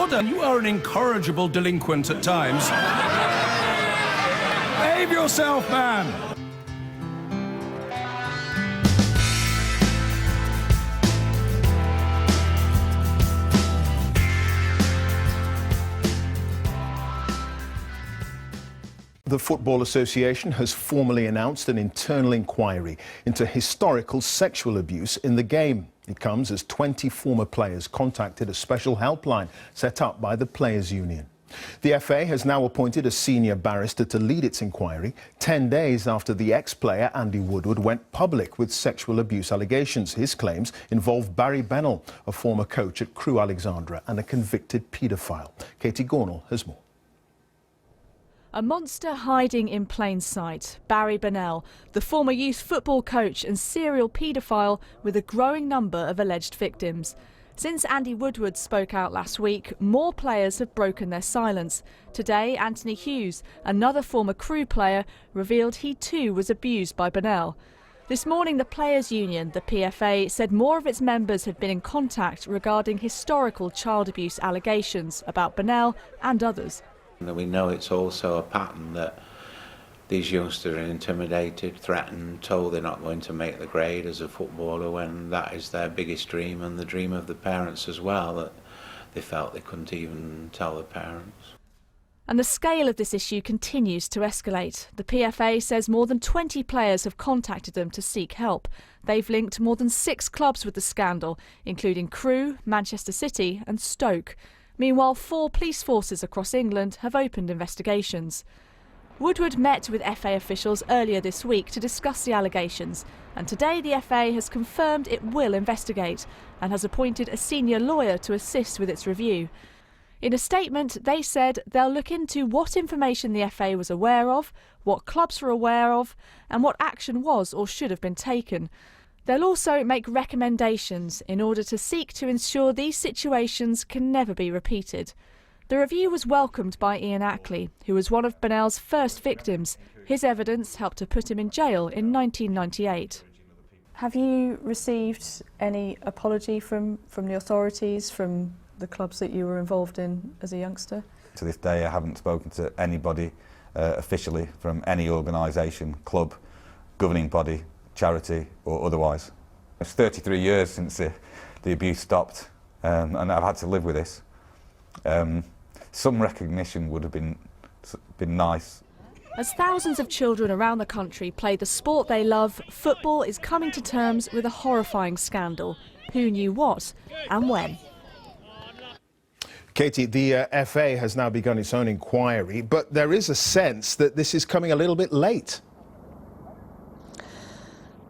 order. You are an incorrigible delinquent at times. Behave yourself, man. The Football Association has formally announced an internal inquiry into historical sexual abuse in the game. It comes as 20 former players contacted a special helpline set up by the Players' Union. The FA has now appointed a senior barrister to lead its inquiry, 10 days after the ex-player Andy Woodward went public with sexual abuse allegations. His claims involve Barry Bennell, a former coach at Crewe Alexandra and a convicted paedophile. Katie Gornall has more. A monster hiding in plain sight, Barry Bennell, the former youth football coach and serial paedophile with a growing number of alleged victims. Since Andy Woodward spoke out last week, more players have broken their silence. Today, Anthony Hughes, another former Crewe player, revealed he too was abused by Bennell. This morning, the Players' Union, the PFA, said more of its members had been in contact regarding historical child abuse allegations about Bennell and others. We know it's also a pattern that these youngsters are intimidated, threatened, told they're not going to make the grade as a footballer when that is their biggest dream and the dream of the parents as well, that they felt they couldn't even tell the parents. And the scale of this issue continues to escalate. The PFA says more than 20 players have contacted them to seek help. They've linked more than 6 clubs with the scandal, including Crewe, Manchester City and Stoke. Meanwhile, 4 police forces across England have opened investigations. Woodward met with FA officials earlier this week to discuss the allegations, and today the FA has confirmed it will investigate and has appointed a senior lawyer to assist with its review. In a statement, they said they'll look into what information the FA was aware of, what clubs were aware of, and what action was or should have been taken. They'll also make recommendations in order to seek to ensure these situations can never be repeated. The review was welcomed by Ian Ackley, who was one of Bennell's first victims. His evidence helped to put him in jail in 1998. Have you received any apology from the authorities, from the clubs that you were involved in as a youngster? To this day, I haven't spoken to anybody officially from any organisation, club, governing body, charity or otherwise. It's 33 years since the abuse stopped, and I've had to live with this. Some recognition would have been nice. As thousands of children around the country play the sport they love, football is coming to terms with a horrifying scandal. Who knew what and when? Katie, the FA has now begun its own inquiry, but there is a sense that this is coming a little bit late.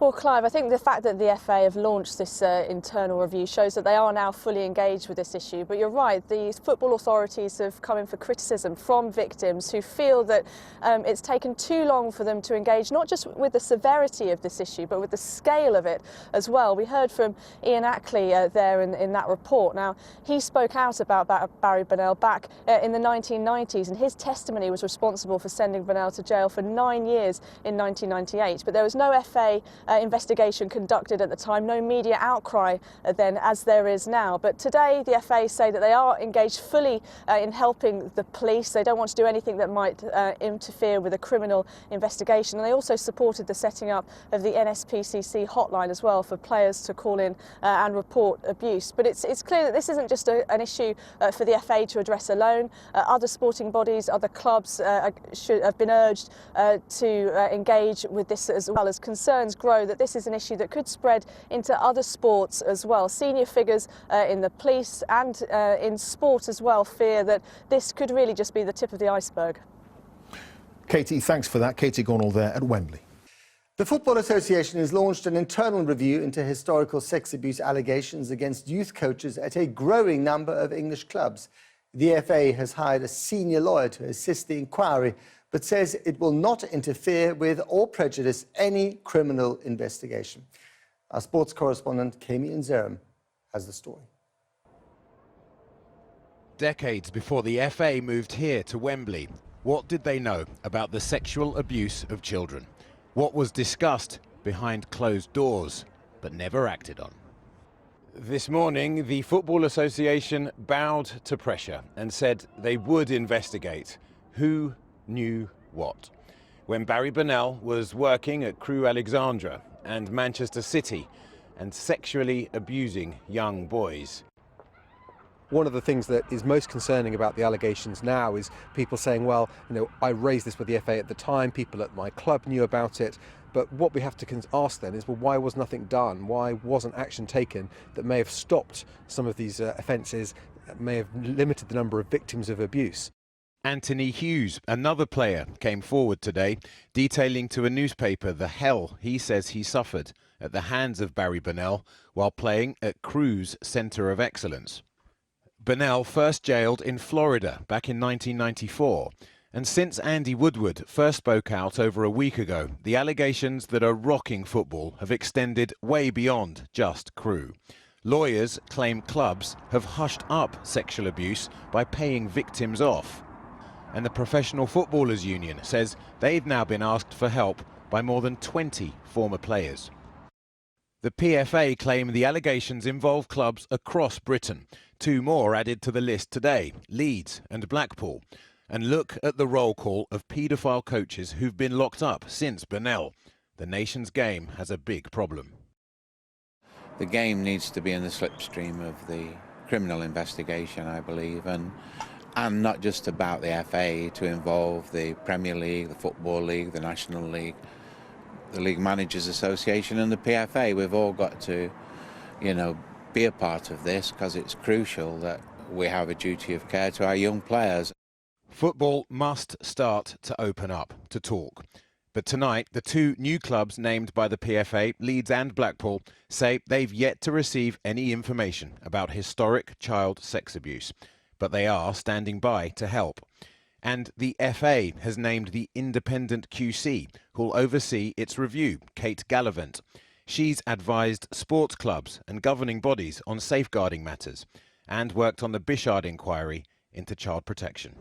Well, Clive, I think the fact that the FA have launched this internal review shows that they are now fully engaged with this issue. But you're right, the football authorities have come in for criticism from victims who feel that it's taken too long for them to engage, not just with the severity of this issue, but with the scale of it as well. We heard from Ian Ackley there in that report. Now, he spoke out about Barry Bennell back in the 1990s, and his testimony was responsible for sending Bennell to jail for 9 years in 1998. But there was no FA investigation conducted at the time, no media outcry then as there is now. But today the FA say that they are engaged fully in helping the police. They don't want to do anything that might interfere with a criminal investigation. And they also supported the setting up of the NSPCC hotline as well for players to call in and report abuse. But it's clear that this isn't just an issue for the FA to address alone. Other sporting bodies, other clubs have been urged to engage with this as well, as concerns grow that this is an issue that could spread into other sports as well. Senior figures in the police and in sport as well fear that this could really just be the tip of the iceberg. Katie, thanks for that. Katie Gornall there at Wembley. The Football Association has launched an internal review into historical sex abuse allegations against youth coaches at a growing number of English clubs. The FA has hired a senior lawyer to assist the inquiry, but says it will not interfere with or prejudice any criminal investigation. Our sports correspondent, Kami Nzerim, has the story. Decades before the FA moved here to Wembley, what did they know about the sexual abuse of children? What was discussed behind closed doors, but never acted on? This morning, the Football Association bowed to pressure and said they would investigate who knew what. When Barry Bennell was working at Crewe Alexandra and Manchester City and sexually abusing young boys. One of the things that is most concerning about the allegations now is people saying, well, I raised this with the FA at the time, people at my club knew about it, but what we have to ask then is, well, why was nothing done? Why wasn't action taken that may have stopped some of these offences, may have limited the number of victims of abuse? Anthony Hughes, another player, came forward today, detailing to a newspaper the hell he says he suffered at the hands of Barry Bennell while playing at Crewe's Centre of Excellence. Bennell first jailed in Florida back in 1994, and since Andy Woodward first spoke out over a week ago, the allegations that are rocking football have extended way beyond just Crewe. Lawyers claim clubs have hushed up sexual abuse by paying victims off. And the Professional Footballers Union says they've now been asked for help by more than 20 former players. The PFA claim the allegations involve clubs across Britain. 2 more added to the list today, Leeds and Blackpool. And look at the roll call of paedophile coaches who've been locked up since Bennell. The nation's game has a big problem. The game needs to be in the slipstream of the criminal investigation, I believe, and not just about the FA, to involve the Premier League, the Football League, the National League, the League Managers Association and the PFA. We've all got to, be a part of this, because it's crucial that we have a duty of care to our young players. Football must start to open up, to talk. But tonight, the 2 new clubs named by the PFA, Leeds and Blackpool, say they've yet to receive any information about historic child sex abuse. But they are standing by to help. And the FA has named the independent QC, who'll oversee its review, Kate Gallivant. She's advised sports clubs and governing bodies on safeguarding matters and worked on the Bishard inquiry into child protection.